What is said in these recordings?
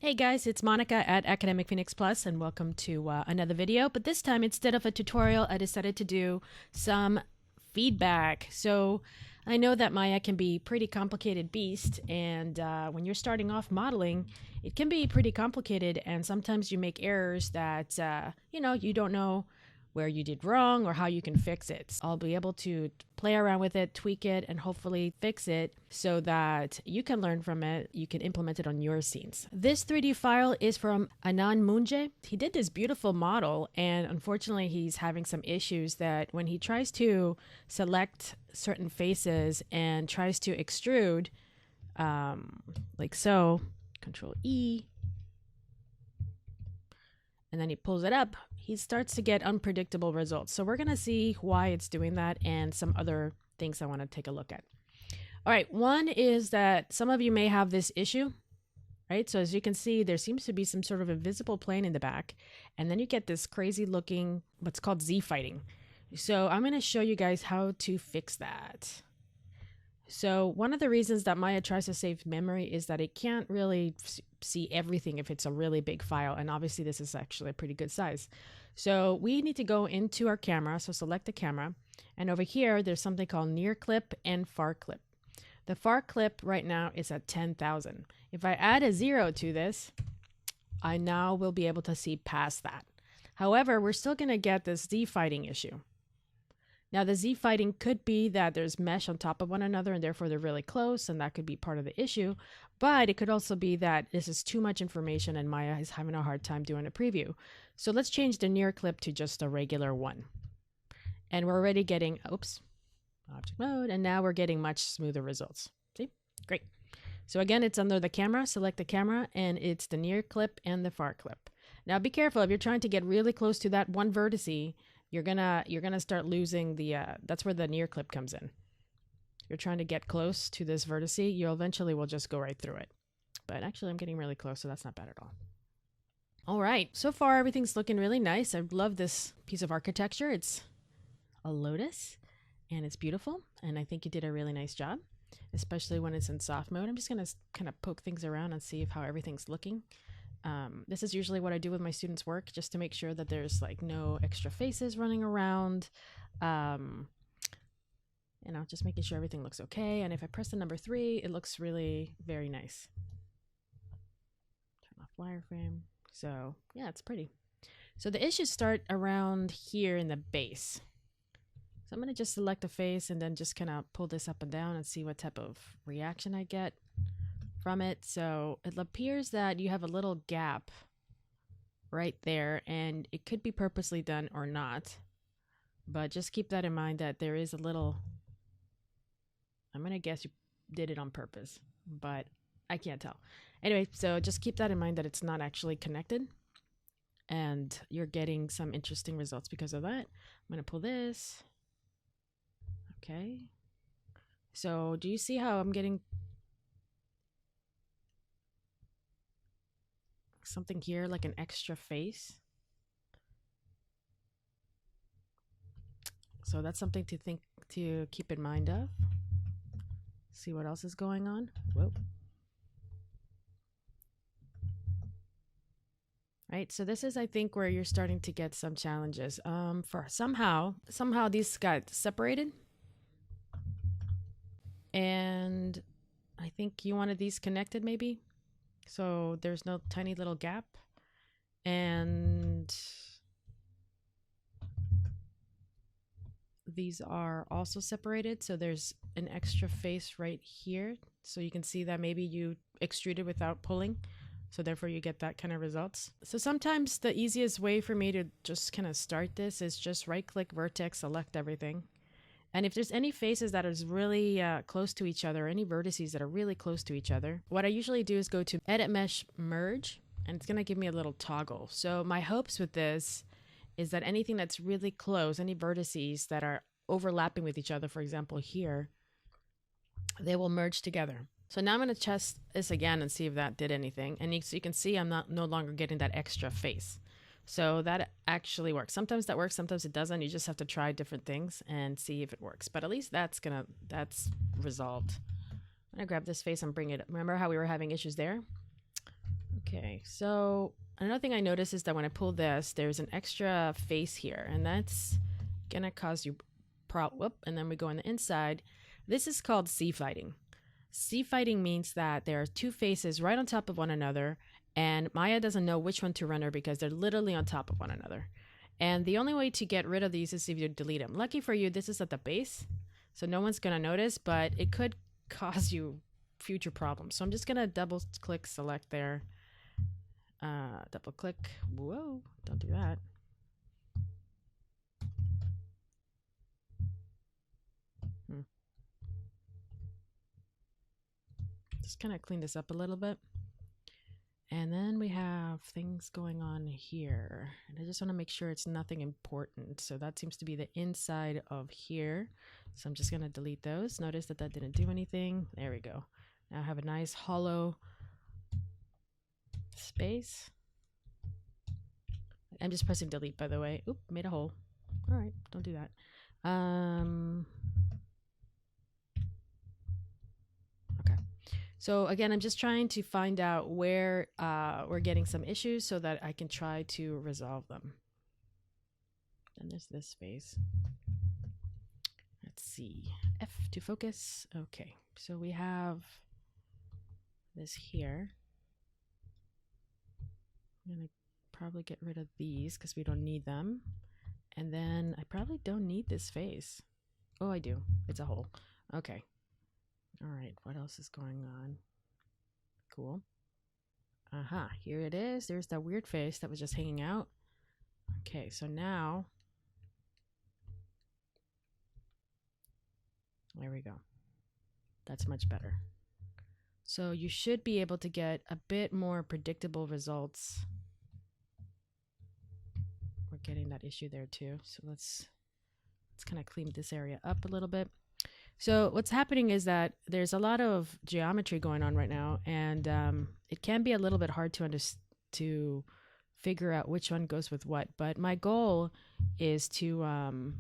Hey guys, it's Monica at Academic Phoenix Plus, and welcome to another video. But this time, instead of a tutorial, I decided to do some feedback. So I know that Maya can be a pretty complicated beast, and when you're starting off modeling, it can be pretty complicated, and sometimes you make errors that, you don't know where you did wrong or how you can fix it. I'll be able to play around with it, tweak it, and hopefully fix it so that you can learn from it. You can implement it on your scenes. This 3D file is from Anand. He did this beautiful model, and unfortunately he's having some issues that when he tries to select certain faces and tries to extrude, like so, Control E, and then he pulls it up, he starts to get unpredictable results. So we're going to see why it's doing that and some other things I want to take a look at. All right, one is that some of you may have this issue, right? So as you can see, there seems to be some sort of invisible plane in the back, and then you get this crazy looking, what's called Zfighting. So I'm going to show you guys how to fix that. So one of the reasons that Maya tries to save memory is that it can't really see everything if it's a really big file. And obviously this is actually a pretty good size. So we need to go into our camera. So select the camera. And over here, there's something called near clip and far clip. The far clip right now is at 10,000. If I add a 0 to this, I now will be able to see past that. However, we're still going to get this Z-fighting issue. Now, the Z-fighting could be that there's mesh on top of one another and therefore they're really close, and that could be part of the issue. But it could also be that this is too much information and Maya is having a hard time doing a preview. So let's change the near clip to just a regular one. And we're already getting, oops, object mode, and now we're getting much smoother results. See? Great. So again, it's under the camera, select the camera, and it's the near clip and the far clip. Now be careful, if you're trying to get really close to that one vertice, you're gonna start losing the that's where the near clip comes in. You're trying to get close to this vertice, you eventually will just go right through it. But actually I'm getting really close, so that's not bad at all. All right, so far everything's looking really nice. I love this piece of architecture. It's a lotus and it's beautiful, and I think you did a really nice job, especially when it's in soft mode. I'm just gonna kind of poke things around and see how everything's looking. This is usually what I do with my students' work, just to make sure that there's like no extra faces running around. Just making sure everything looks okay. And if I press the number 3, it looks really very nice. Turn off wireframe. So yeah, it's pretty. So the issues start around here in the base. So I'm going to just select a face and then just kind of pull this up and down and see what type of reaction I get from it. So it appears that you have a little gap right there, and it could be purposely done or not, but just keep that in mind that there is a little, I'm gonna guess you did it on purpose, but I can't tell. Anyway, so just keep that in mind that it's not actually connected, and you're getting some interesting results because of that. I'm gonna pull this. Okay, so do you see how I'm getting something here like an extra face? So that's something to keep in mind of. See what else is going on. Whoa. Right, so this is, I think, where you're starting to get some challenges. For somehow these got separated, and I think you wanted these connected maybe. So there's no tiny little gap, and these are also separated. So there's an extra face right here. So you can see that maybe you extruded without pulling. So therefore you get that kind of results. So sometimes the easiest way for me to just kind of start this is just right click vertex, select everything. And if there's any faces that is really close to each other, any vertices that are really close to each other, what I usually do is go to Edit Mesh Merge, and it's going to give me a little toggle. So my hopes with this is that anything that's really close, any vertices that are overlapping with each other, for example here, they will merge together. So now I'm going to test this again and see if that did anything. And so you can see I'm no longer getting that extra face. So that actually works. Sometimes that works, sometimes it doesn't. You just have to try different things and see if it works. But at least that's resolved. I'm gonna grab this face and bring it up. Remember how we were having issues there? Okay, so another thing I noticed is that when I pull this, there's an extra face here, and that's gonna cause you whoop, and then we go on the inside. This is called Zfighting. Zfighting means that there are two faces right on top of one another, and Maya doesn't know which one to render because they're literally on top of one another. And the only way to get rid of these is if you delete them. Lucky for you, this is at the base, so no one's gonna notice, but it could cause you future problems. So I'm just gonna double click select there. Double click. Whoa, don't do that. Just kind of clean this up a little bit. And then we have things going on here. And I just want to make sure it's nothing important. So that seems to be the inside of here. So I'm just going to delete those. Notice that that didn't do anything. There we go. Now I have a nice hollow space. I'm just pressing delete, by the way. Oop, made a hole. All right, don't do that. Okay. So again, I'm just trying to find out where we're getting some issues so that I can try to resolve them. And there's this face. Let's see. F to focus. Okay, so we have this here. I'm gonna probably get rid of these because we don't need them. And then I probably don't need this face. Oh, I do. It's a hole. Okay. All right. What else is going on? Cool. Aha. Here it is. There's that weird face that was just hanging out. Okay. So now, there we go. That's much better. So you should be able to get a bit more predictable results. We're getting that issue there too. So let's kind of clean this area up a little bit. So what's happening is that there's a lot of geometry going on right now, and it can be a little bit hard to figure out which one goes with what. But my goal is to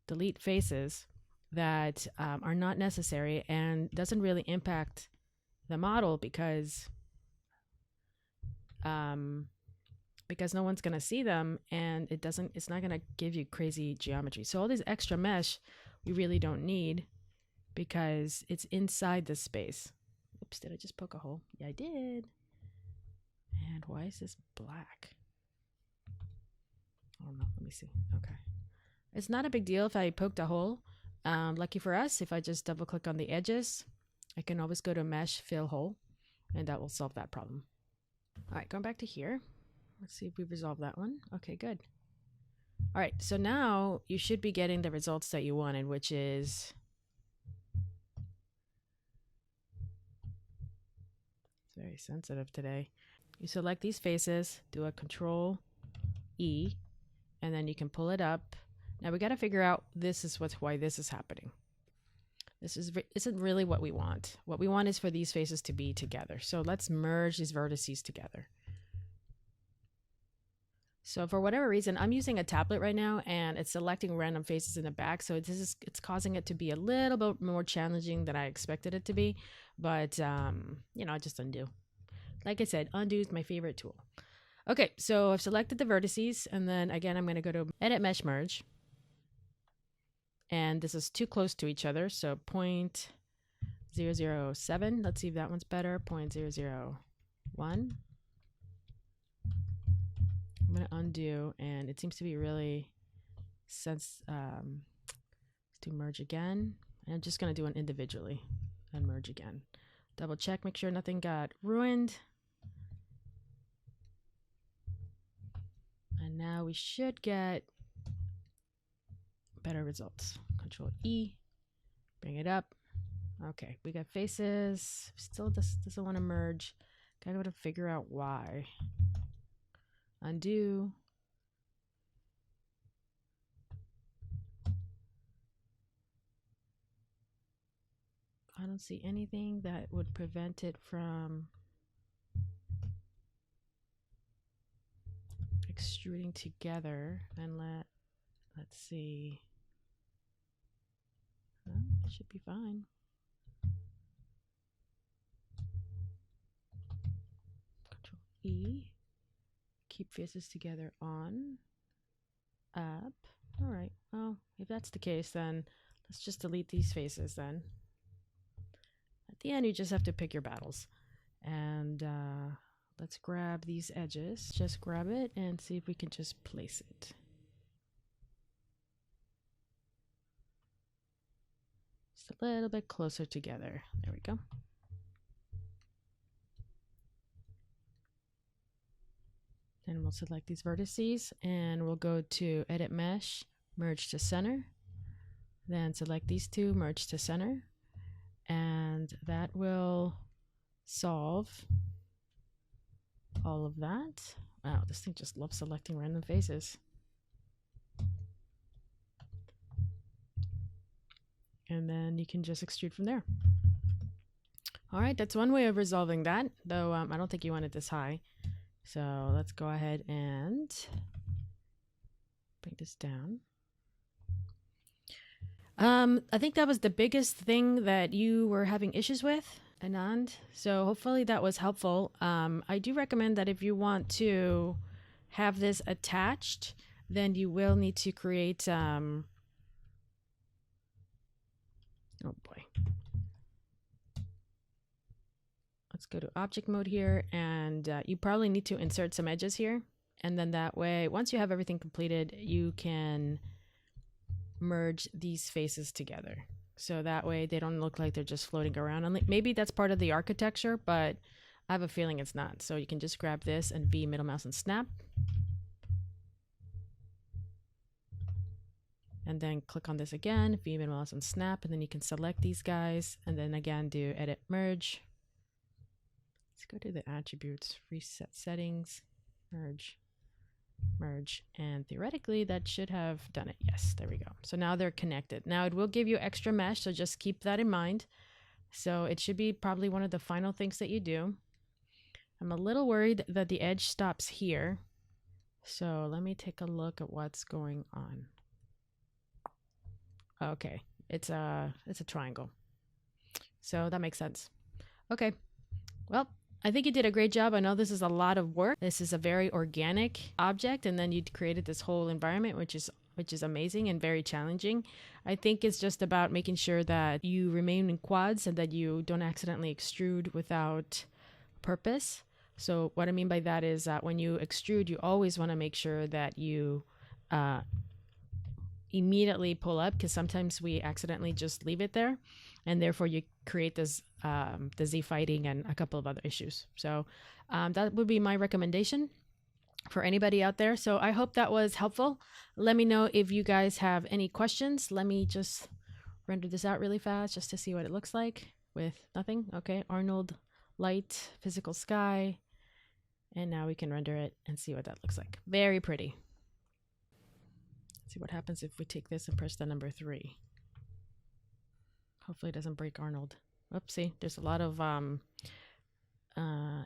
delete faces that are not necessary and doesn't really impact the model because no one's going to see them, and it's not going to give you crazy geometry. So all this extra mesh we really don't need because it's inside the space. Oops, did I just poke a hole? Yeah, I did. And why is this black? I don't know. Let me see. Okay. It's not a big deal if I poked a hole. Lucky for us, if I just double click on the edges, I can always go to mesh fill hole, and that will solve that problem. All right, going back to here. Let's see if we resolve that one. Okay, good. All right, so now you should be getting the results that you wanted, which is it's very sensitive today. You select these faces, do a Control E, and then you can pull it up. Now we got to figure out why this is happening. This isn't really what we want. What we want is for these faces to be together. So let's merge these vertices together. So for whatever reason, I'm using a tablet right now, and it's selecting random faces in the back. So it's causing it to be a little bit more challenging than I expected it to be. But just undo. Like I said, undo is my favorite tool. Okay, so I've selected the vertices, and then again, I'm going to go to Edit Mesh Merge. And this is too close to each other, so 0.007. Let's see if that one's better. 0.001. I'm going to undo, and it seems to be really let's do merge again. I'm just going to do it individually and merge again. Double check, make sure nothing got ruined. And now we should get better results. Control E, bring it up. Okay, we got faces. Still doesn't want to merge. Gotta go to figure out why. Undo. I don't see anything that would prevent it from extruding together. And let's see. Well, it should be fine. E. Keep faces together on. Up. All right. Well, if that's the case, then let's just delete these faces then. At the end, you just have to pick your battles. And let's grab these edges. Just grab it and see if we can just place it. Just a little bit closer together. There we go. Then we'll select these vertices and we'll go to Edit Mesh, Merge to Center. Then select these two, Merge to Center. And that will solve all of that. Wow, this thing just loves selecting random faces. And then you can just extrude from there. All right, that's one way of resolving that, though I don't think you want it this high. So let's go ahead and bring this down. I think that was the biggest thing that you were having issues with, Anand. So hopefully that was helpful. I do recommend that if you want to have this attached, then you will need to create, oh boy. Let's go to object mode here, and you probably need to insert some edges here. And then that way, once you have everything completed, you can merge these faces together. So that way they don't look like they're just floating around. And maybe that's part of the architecture, but I have a feeling it's not. So you can just grab this and V, middle mouse, and snap. And then click on this again, V, middle mouse, and snap. And then you can select these guys. And then again, do edit, merge. Let's go to the attributes, reset settings, merge, merge, and theoretically that should have done it. Yes, there we go. So now they're connected. Now it will give you extra mesh, so just keep that in mind. So it should be probably one of the final things that you do. I'm a little worried that the edge stops here. So let me take a look at what's going on. Okay, it's a triangle. So that makes sense. Okay, well, I think you did a great job. I know this is a lot of work. This is a very organic object, and then you created this whole environment, which is amazing and very challenging. I think it's just about making sure that you remain in quads and that you don't accidentally extrude without purpose. So what I mean by that is that when you extrude, you always want to make sure that you immediately pull up, because sometimes we accidentally just leave it there, and therefore you create this the Zfighting and a couple of other issues. So that would be my recommendation for anybody out there. So I hope that was helpful. Let me know if you guys have any questions. Let me just render this out really fast just to see what it looks like with nothing. Okay, Arnold, light, physical sky, and now we can render it and see what that looks like. Very pretty. Let's see what happens if we take this and press the number 3. Hopefully it doesn't break Arnold. Oopsie, there's a lot of,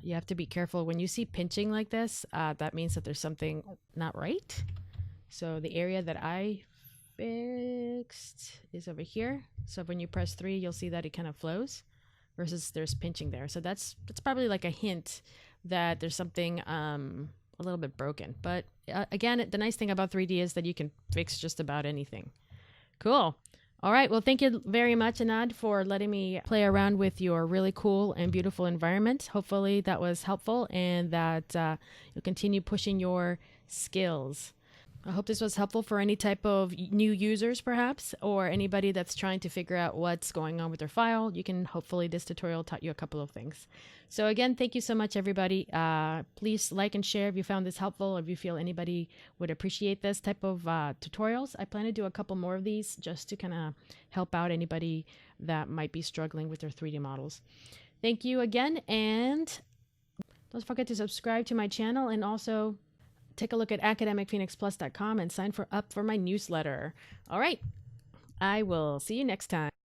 you have to be careful. When you see pinching like this, that means that there's something not right. So the area that I fixed is over here. So when you press 3, you'll see that it kind of flows versus there's pinching there. So that's probably like a hint that there's something a little bit broken. But again, the nice thing about 3D is that you can fix just about anything. Cool. All right. Well, thank you very much, Anand, for letting me play around with your really cool and beautiful environment. Hopefully that was helpful and that you'll continue pushing your skills. I hope this was helpful for any type of new users, perhaps, or anybody that's trying to figure out what's going on with their file. You can hopefully this tutorial taught you a couple of things. So again, thank you so much, everybody. Please like and share if you found this helpful, or if you feel anybody would appreciate this type of tutorials. I plan to do a couple more of these just to kind of help out anybody that might be struggling with their 3D models. Thank you again, and don't forget to subscribe to my channel, and also take a look at academicphoenixplus.com and sign up for my newsletter. All right. I will see you next time.